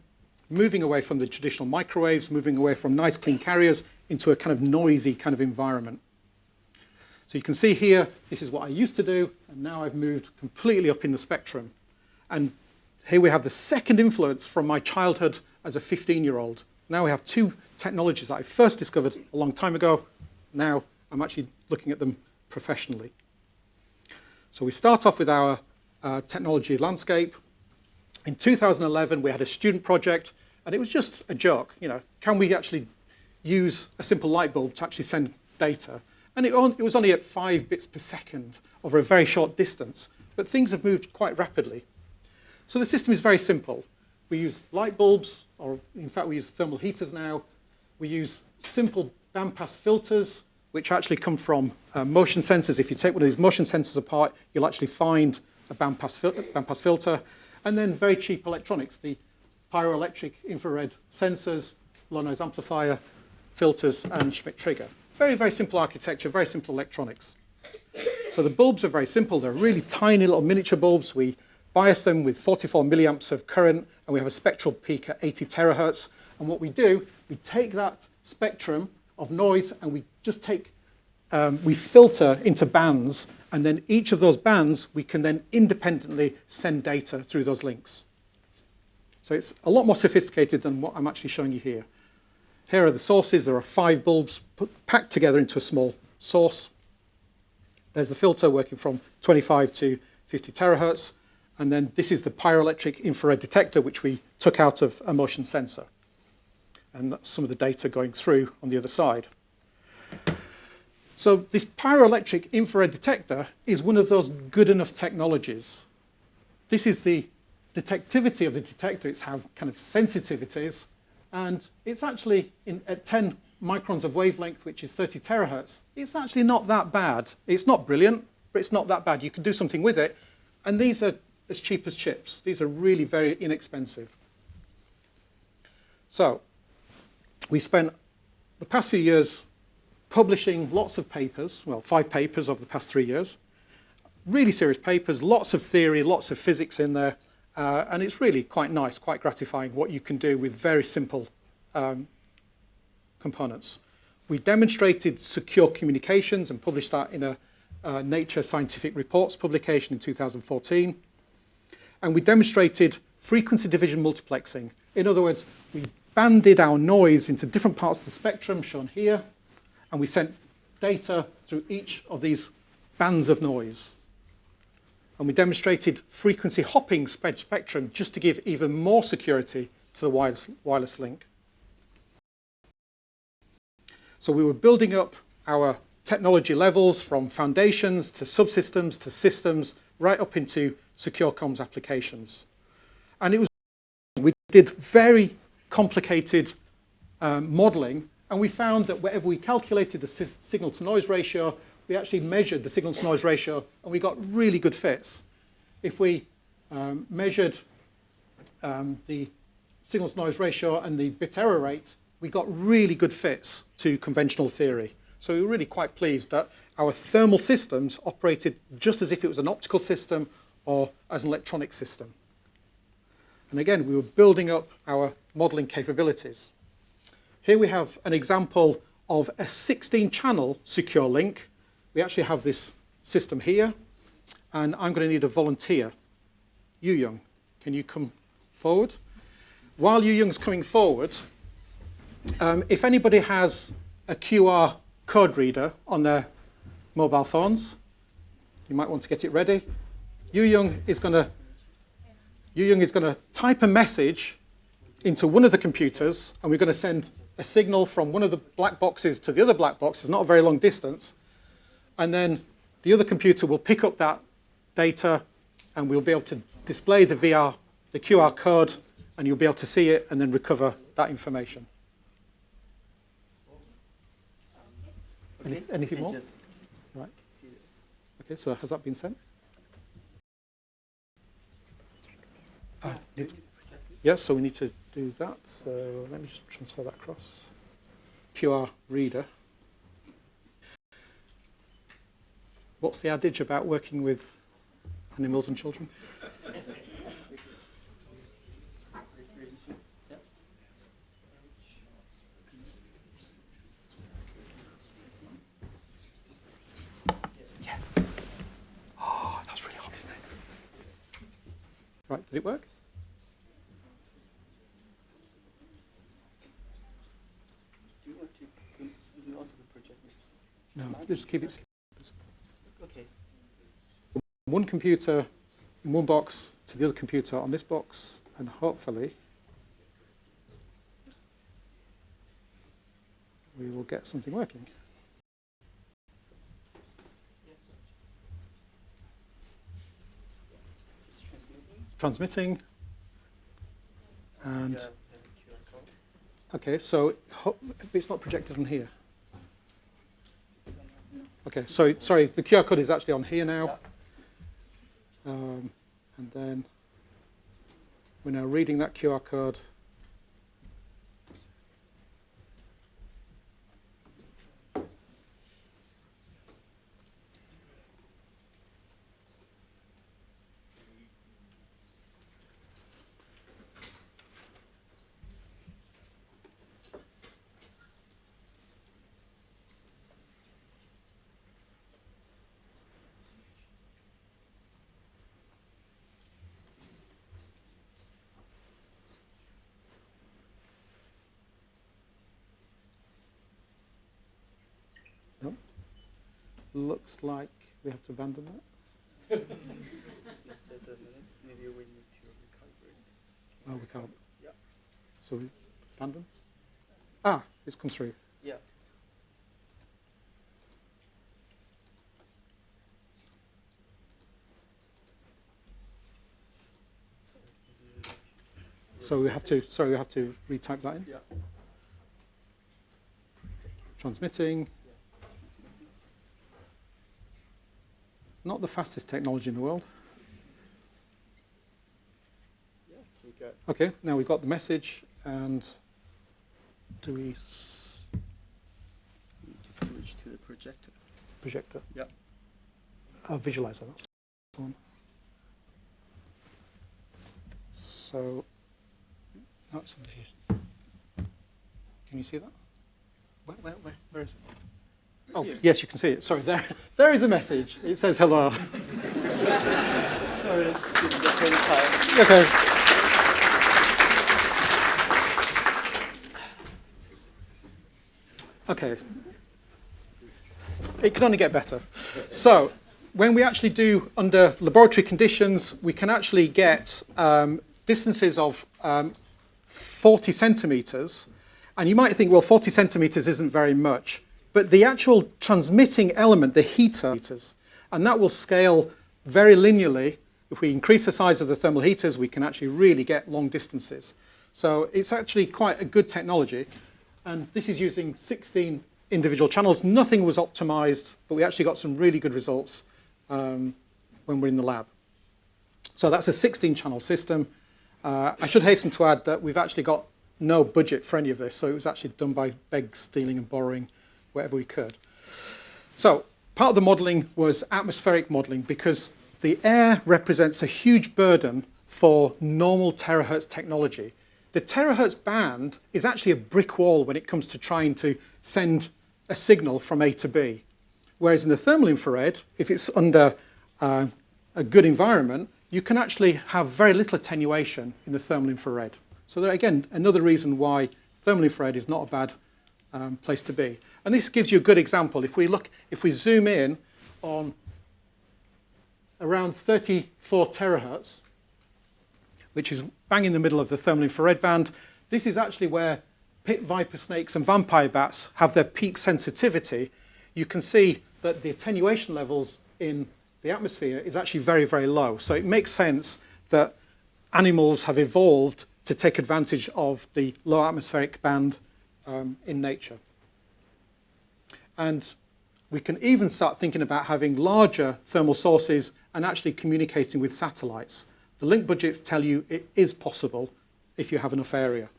moving away from the traditional microwaves, moving away from nice clean carriers into a kind of noisy kind of environment. So you can see here, this is what I used to do, and now I've moved completely up in the spectrum. And here we have the second influence from my childhood as a 15-year-old. Now we have two technologies that I first discovered a long time ago. Now I'm actually looking at them professionally. So we start off with our technology landscape. In 2011, we had a student project, and it was just a joke. You know, can we actually use a simple light bulb to actually send data? And it was only at 5 bits per second over a very short distance, but things have moved quite rapidly. So the system is very simple. We use light bulbs, or in fact we use thermal heaters now. We use simple bandpass filters, which actually come from motion sensors. If you take one of these motion sensors apart, you'll actually find a bandpass filter. And then very cheap electronics, the pyroelectric infrared sensors, low noise amplifier, filters, and Schmidt trigger. Very, very simple architecture, very simple electronics. So the bulbs are very simple. They're really tiny little miniature bulbs. We bias them with 44 milliamps of current, and we have a spectral peak at 80 terahertz. And what we do, we take that spectrum of noise and we just take, we filter into bands, and then each of those bands, we can then independently send data through those links. So it's a lot more sophisticated than what I'm actually showing you here. Here are the sources. There are 5 bulbs packed together into a small source. There's the filter working from 25 to 50 terahertz. And then this is the pyroelectric infrared detector, which we took out of a motion sensor. And that's some of the data going through on the other side. So this pyroelectric infrared detector is one of those good enough technologies. This is the detectivity of the detector. It's how kind of sensitive it is. And it's actually at 10 microns of wavelength, which is 30 terahertz. It's actually not that bad. It's not brilliant, but it's not that bad. You can do something with it. And these are as cheap as chips. These are really very inexpensive. So we spent the past few years publishing lots of papers, well, 5 papers over the past 3 years. Really serious papers, lots of theory, lots of physics in there. And it's really quite nice, quite gratifying what you can do with very simple components. We demonstrated secure communications and published that in a Nature Scientific Reports publication in 2014. And we demonstrated frequency division multiplexing. In other words, we banded our noise into different parts of the spectrum, shown here, and we sent data through each of these bands of noise. And we demonstrated frequency hopping spectrum just to give even more security to the wireless link. So we were building up our technology levels from foundations to subsystems to systems, right up into secure comms applications. And we did very complicated modeling, and we found that wherever we calculated the signal to noise ratio, we actually measured the signal to noise ratio, and we got really good fits. If we measured the signal to noise ratio and the bit error rate, we got really good fits to conventional theory. So we were really quite pleased that our thermal systems operated just as if it was an optical system or as an electronic system. And again, we were building up our modeling capabilities. Here we have an example of a 16-channel secure link. We actually have this system here, and I'm going to need a volunteer. Yu Young, can you come forward? While Yu Young's coming forward, if anybody has a QR code reader on their mobile phones, you might want to get it ready. Yu Young is going to type a message into one of the computers, and we're going to send a signal from one of the black boxes to the other black box. It's not a very long distance. And then the other computer will pick up that data, and we'll be able to display the QR code, and you'll be able to see it and then recover that information. Anything more? Right. Okay, so has that been sent? Yes, so we need to do that. So let me just transfer that across. QR reader. What's the adage about working with animals and children? Yeah. Oh, that's really hot, isn't it? Right, did it work? Do you want to also project this? No, just keep it. Okay. One computer in one box to the other computer on this box, and hopefully we will get something working. Transmitting. And okay, so it's not projected on here. Okay, sorry, the QR code is actually on here now. And then we're now reading that QR code. Looks like we have to abandon that. Just a minute. Maybe we need to recalibrate. Oh, we can't. Yeah. So we abandon? Ah, it's come through. Yeah. So we have to, sorry, we have to retype that in. Yeah. Transmitting. Not the fastest technology in the world. Yeah, we got. Okay, now we've got the message, and do we Need to switch to the projector. projector? Yeah. Visualizer, that's the one. So, no, it's under here. Can you see that? Where is it? Oh, Here. yes, you can see it. Sorry, there is a message. It says hello. Sorry, it's the same time. Okay. Okay. It can only get better. So, when we actually do under laboratory conditions, we can actually get distances of 40 centimeters. And you might think, well, 40 centimeters isn't very much. But the actual transmitting element, the heater, and that will scale very linearly. If we increase the size of the thermal heaters, we can actually really get long distances. So it's actually quite a good technology. And this is using 16 individual channels. Nothing was optimized, but we actually got some really good results when we're in the lab. So that's a 16-channel system. I should hasten to add that we've actually got no budget for any of this. So it was actually done by beg, stealing, and borrowing wherever we could. So part of the modeling was atmospheric modeling, because the air represents a huge burden for normal terahertz technology. The terahertz band is actually a brick wall when it comes to trying to send a signal from A to B. Whereas in the thermal infrared, if it's under a good environment, you can actually have very little attenuation in the thermal infrared. So there, again, another reason why thermal infrared is not a bad place to be. And this gives you a good example. If we zoom in on around 34 terahertz, which is bang in the middle of the thermal infrared band, this is actually where pit viper snakes and vampire bats have their peak sensitivity, you can see that the attenuation levels in the atmosphere is actually very, very low. So it makes sense that animals have evolved to take advantage of the low atmospheric band in nature. And we can even start thinking about having larger thermal sources and actually communicating with satellites. The link budgets tell you it is possible if you have enough area.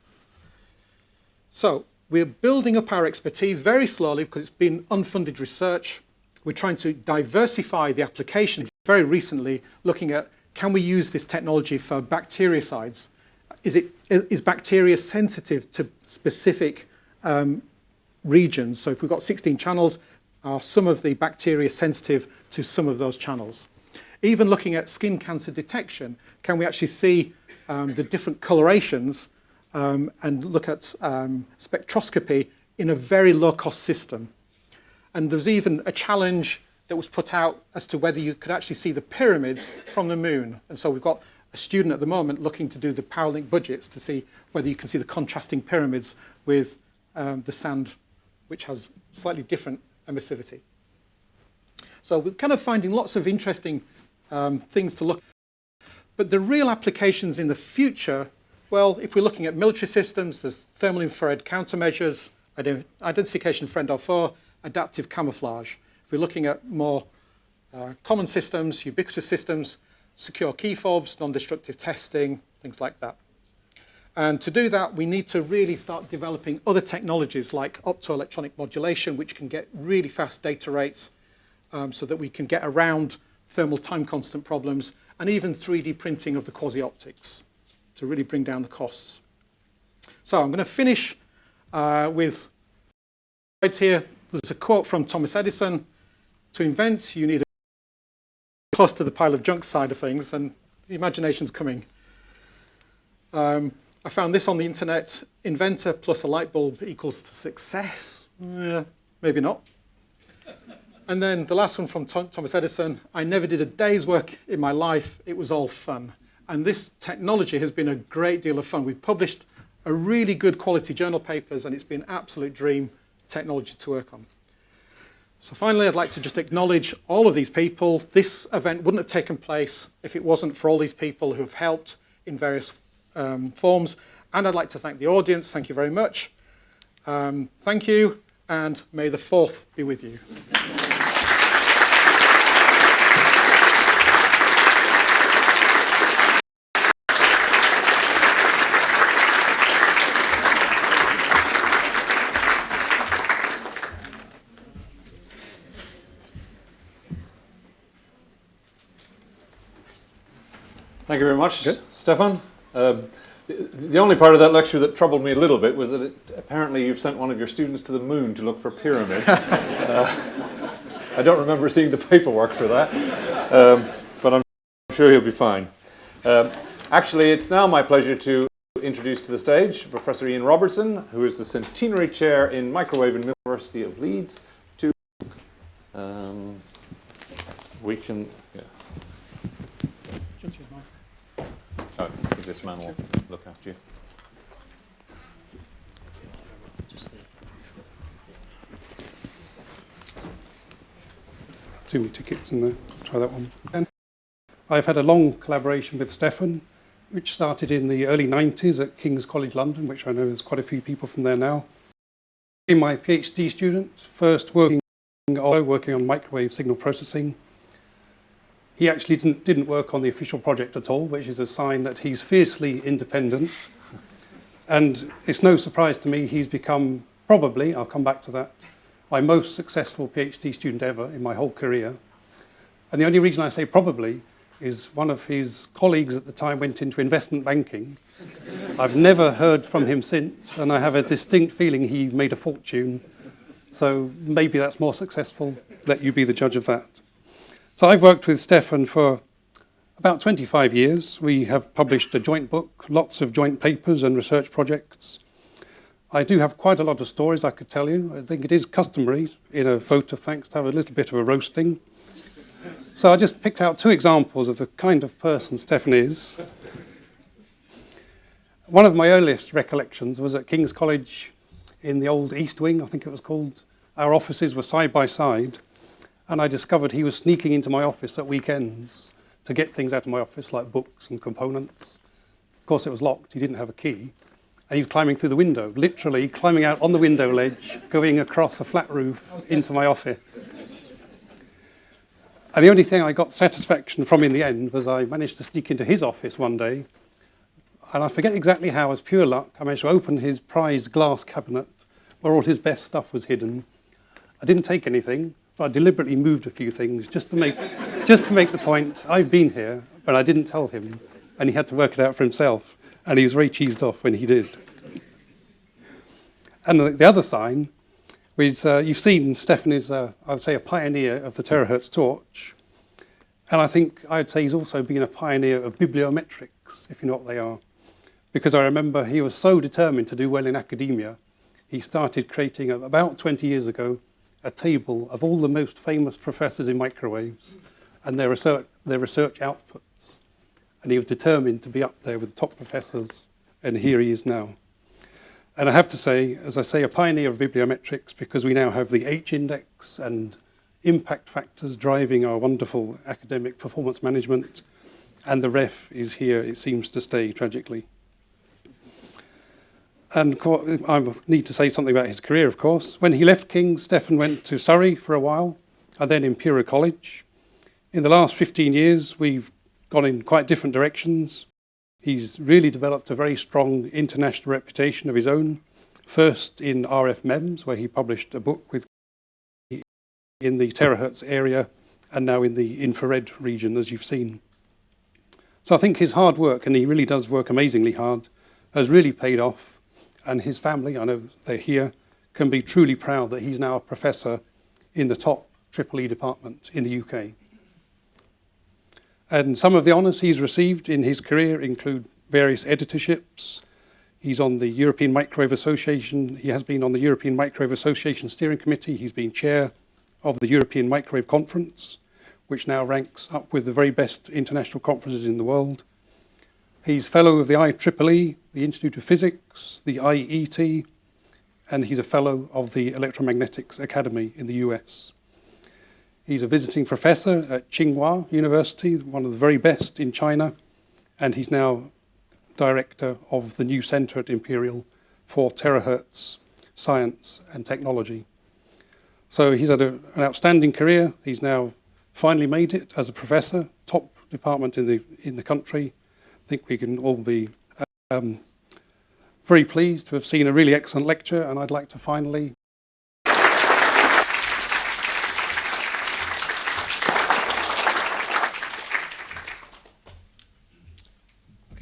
So we're building up our expertise very slowly because it's been unfunded research. We're trying to diversify the application very recently, looking at can we use this technology for bactericides? Is bacteria sensitive to specific regions? So if we've got 16 channels, are some of the bacteria sensitive to some of those channels? Even looking at skin cancer detection, can we actually see the different colorations and look at spectroscopy in a very low-cost system? And there's even a challenge that was put out as to whether you could actually see the pyramids from the moon. And so we've got a student at the moment looking to do the PowerLink budgets to see whether you can see the contrasting pyramids with the sand, which has slightly different emissivity. So we're kind of finding lots of interesting things to look at. But the real applications in the future, well, if we're looking at military systems, there's thermal infrared countermeasures, identification friend or foe, adaptive camouflage. If we're looking at more common systems, ubiquitous systems, secure key fobs, non-destructive testing, things like that. And to do that, we need to really start developing other technologies like optoelectronic modulation, which can get really fast data rates so that we can get around thermal time constant problems, and even 3D printing of the quasi-optics to really bring down the costs. So I'm going to finish with slides here. There's a quote from Thomas Edison: "To invent, you need a close to the pile of junk side of things," and the imagination's coming. I found this on the internet: inventor plus a light bulb equals to success. Maybe not. And then the last one from Thomas Edison: "I never did a day's work in my life. It was all fun." And this technology has been a great deal of fun. We've published a really good quality journal papers, and it's been an absolute dream technology to work on. So finally, I'd like to just acknowledge all of these people. This event wouldn't have taken place if it wasn't for all these people who have helped in various forms. And I'd like to thank the audience. Thank you very much. Thank you, and may the 4th be with you. Thank you very much, Stepan. The only part of that lecture that troubled me a little bit was that apparently you've sent one of your students to the moon to look for pyramids. I don't remember seeing the paperwork for that, but I'm sure he'll be fine. Actually, it's now my pleasure to introduce to the stage Professor Ian Robertson, who is the Centenary Chair in Microwave in the University of Leeds. We can... Yeah. I think this man will look after you. Too many tickets in there. Try that one. And I've had a long collaboration with Stepan, which started in the early 90s at King's College London, which I know there's quite a few people from there now. In my PhD student, first working on microwave signal processing. He actually didn't work on the official project at all, which is a sign that he's fiercely independent. And it's no surprise to me he's become, probably, I'll come back to that, my most successful PhD student ever in my whole career. And the only reason I say probably is one of his colleagues at the time went into investment banking. I've never heard from him since, and I have a distinct feeling he made a fortune. So maybe that's more successful. Let you be the judge of that. So I've worked with Stepan for about 25 years. We have published a joint book, lots of joint papers and research projects. I do have quite a lot of stories I could tell you. I think it is customary in a vote of thanks to have a little bit of a roasting. So I just picked out 2 examples of the kind of person Stepan is. One of my earliest recollections was at King's College in the old East Wing, I think it was called. Our offices were side by side, and I discovered he was sneaking into my office at weekends to get things out of my office, like books and components. Of course, it was locked. He didn't have a key. And he was climbing through the window, literally climbing out on the window ledge, going across a flat roof into my office. And the only thing I got satisfaction from in the end was I managed to sneak into his office one day. And I forget exactly how, as pure luck, I managed to open his prized glass cabinet where all his best stuff was hidden. I didn't take anything, but I deliberately moved a few things just to make the point, I've been here, but I didn't tell him. And he had to work it out for himself. And he was very cheesed off when he did. And the other sign, which you've seen, Stefan is, I would say, a pioneer of the terahertz torch. And I think I'd say he's also been a pioneer of bibliometrics, if you know what they are. Because I remember he was so determined to do well in academia, he started creating, about 20 years ago, a table of all the most famous professors in microwaves and their research outputs. And he was determined to be up there with the top professors, and here he is now. And I have to say, as I say, a pioneer of bibliometrics, because we now have the H-index and impact factors driving our wonderful academic performance management, and the ref is here, it seems to stay, tragically. And I need to say something about his career, of course. When he left King's, Stefan went to Surrey for a while, and then Imperial College. In the last 15 years, we've gone in quite different directions. He's really developed a very strong international reputation of his own. First in RF MEMS, where he published a book with in the terahertz area, and now in the infrared region, as you've seen. So I think his hard work, and he really does work amazingly hard, has really paid off. And his family, I know they're here, can be truly proud that he's now a professor in the top EEE department in the UK. And some of the honours he's received in his career include various editorships. He's on the European Microwave Association. He has been on the European Microwave Association Steering Committee. He's been chair of the European Microwave Conference, which now ranks up with the very best international conferences in the world. He's fellow of the IEEE, the Institute of Physics, the IET, and he's a fellow of the Electromagnetics Academy in the US. He's a visiting professor at Tsinghua University, one of the very best in China, and he's now director of the new center at Imperial for terahertz science and technology. So he's had an outstanding career. He's now finally made it as a professor, top department in the country. I think we can all be very pleased to have seen a really excellent lecture, and I'd like to finally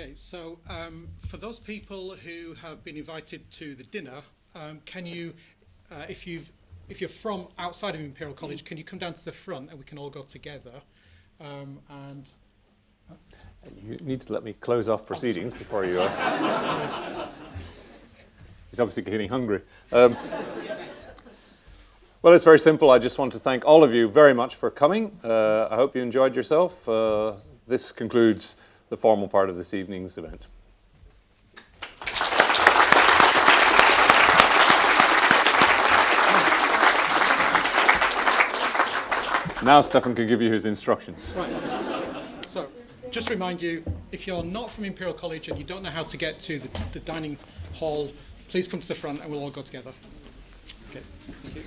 Okay, so for those people who have been invited to the dinner, can you, if you're from outside of Imperial College, can you come down to the front and we can all go together? And you need to let me close off proceedings before you. He's obviously getting hungry. Well, it's very simple. I just want to thank all of you very much for coming. I hope you enjoyed yourself. This concludes the formal part of this evening's event. Now Stefan can give you his instructions. right. So, just to remind you, if you're not from Imperial College and you don't know how to get to the dining hall, please come to the front and we'll all go together. Okay. Thank you.